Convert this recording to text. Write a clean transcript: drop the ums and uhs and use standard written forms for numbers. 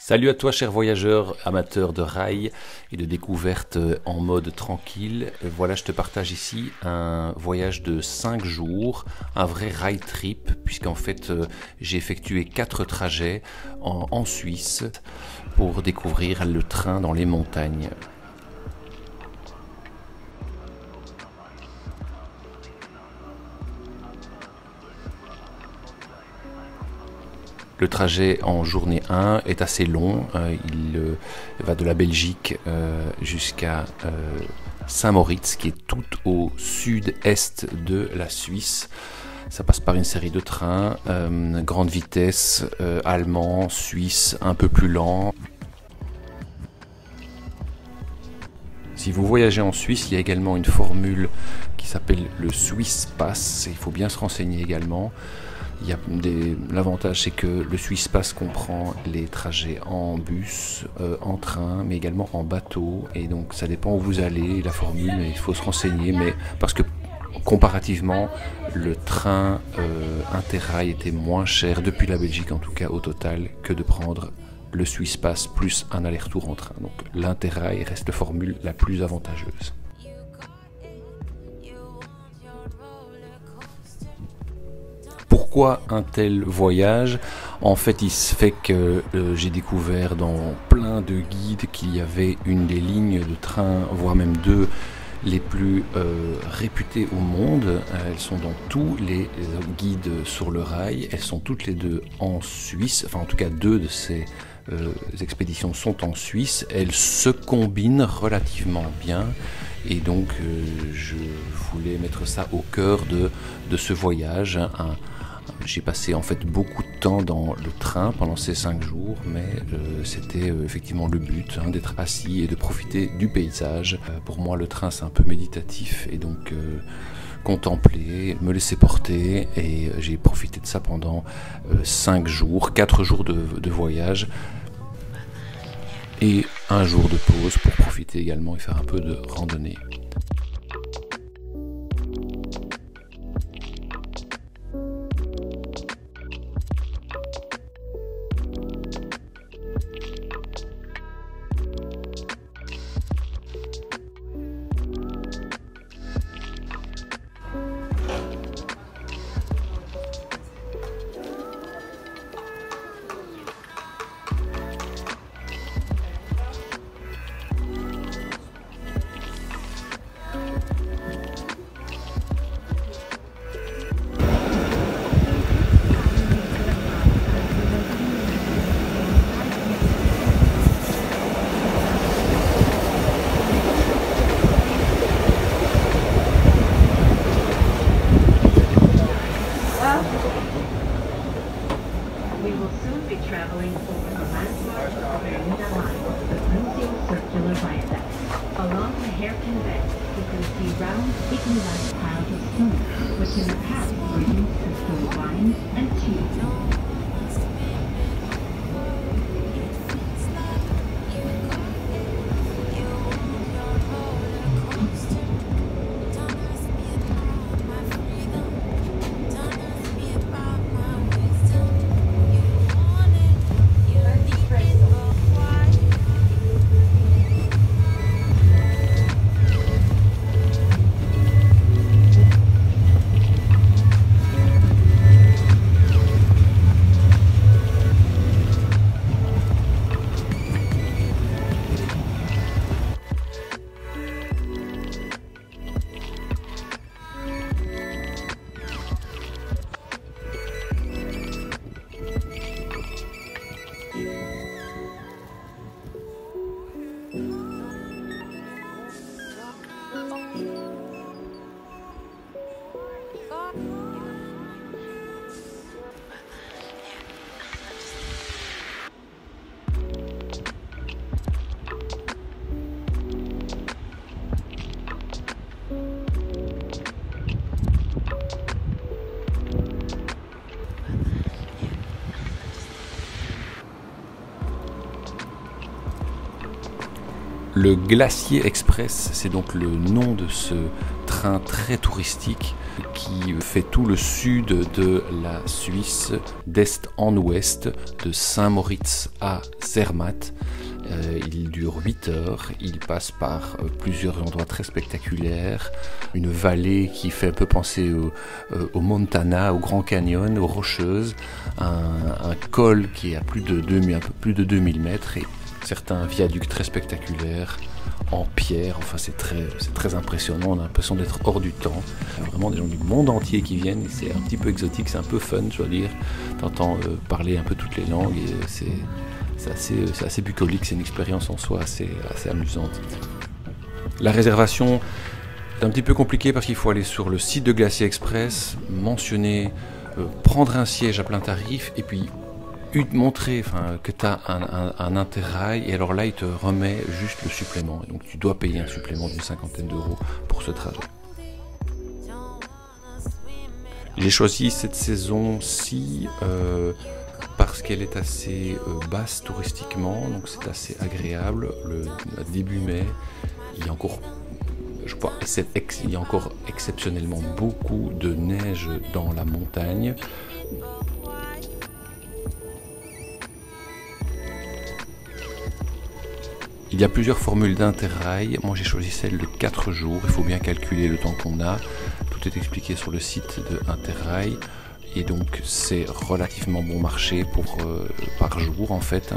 Salut à toi, cher voyageur, amateur de rail et de découverte en mode tranquille. Voilà, je te partage ici un voyage de 5 jours, un vrai rail trip, puisqu'en fait j'ai effectué 4 trajets en Suisse pour découvrir le train dans les montagnes. Le trajet en journée 1 est assez long, il va de la Belgique jusqu'à Saint-Moritz, qui est tout au sud-est de la Suisse. Ça passe par une série de trains, grande vitesse, allemand, suisse, un peu plus lent. Si vous voyagez en Suisse, il y a également une formule qui s'appelle le Swiss Pass, il faut bien se renseigner également. L'avantage, c'est que le Swiss Pass comprend les trajets en bus, en train, mais également en bateau. Et donc, ça dépend où vous allez, la formule, mais il faut se renseigner. Mais parce que comparativement, le train Interrail était moins cher, depuis la Belgique en tout cas au total, que de prendre le Swiss Pass plus un aller-retour en train. Donc, l'Interrail reste la formule la plus avantageuse. Pourquoi un tel voyage? En fait, il se fait que j'ai découvert dans plein de guides qu'il y avait une des lignes de train, voire même deux, les plus réputées au monde. Elles sont dans tous les guides sur le rail. Elles sont toutes les deux en Suisse. Enfin, en tout cas, deux de ces expéditions sont en Suisse. Elles se combinent relativement bien. Et donc, je voulais mettre ça au cœur de ce voyage. J'ai passé en fait beaucoup de temps dans le train pendant ces 5 jours, mais c'était effectivement le but, d'être assis et de profiter du paysage. Pour moi, le train, c'est un peu méditatif, et donc contempler, me laisser porter, et j'ai profité de ça pendant 5 jours, 4 jours de voyage, et un jour de pause pour profiter également et faire un peu de randonnée. We will soon be traveling over the landmark of the Bermuda Line, the cruising circular viaduct. Along the hairpin bed, you can see round, beaten-like piles of snow, which in the past were used to store wine and cheese. Le Glacier Express, c'est donc le nom de ce train train très touristique qui fait tout le sud de la Suisse, d'est en ouest, de Saint-Moritz à Zermatt. Il dure 8 heures, il passe par plusieurs endroits très spectaculaires, une vallée qui fait un peu penser au Montana, au Grand Canyon, aux Rocheuses, un col qui est à un peu plus de 2000 mètres et certains viaducs très spectaculaires en pierre. Enfin, c'est très impressionnant, on a l'impression d'être hors du temps. Il y a vraiment des gens du monde entier qui viennent et c'est un petit peu exotique, c'est un peu fun, je dois dire. T'entends parler un peu toutes les langues et c'est assez bucolique, c'est une expérience en soi assez amusante. La réservation est un petit peu compliquée parce qu'il faut aller sur le site de Glacier Express, mentionner, prendre un siège à plein tarif et puis montrer que tu as un interrail et alors là il te remet juste le supplément et donc tu dois payer un supplément d'une 50aine d'euros pour ce trajet. J'ai choisi cette saison-ci parce qu'elle est assez basse touristiquement, donc c'est assez agréable. Début mai, il y a encore, je crois, il y a encore exceptionnellement beaucoup de neige dans la montagne. Il y a plusieurs formules d'interrail. Moi j'ai choisi celle de 4 jours. Il faut bien calculer le temps qu'on a. Tout est expliqué sur le site de Interrail. Et donc c'est relativement bon marché par jour en fait.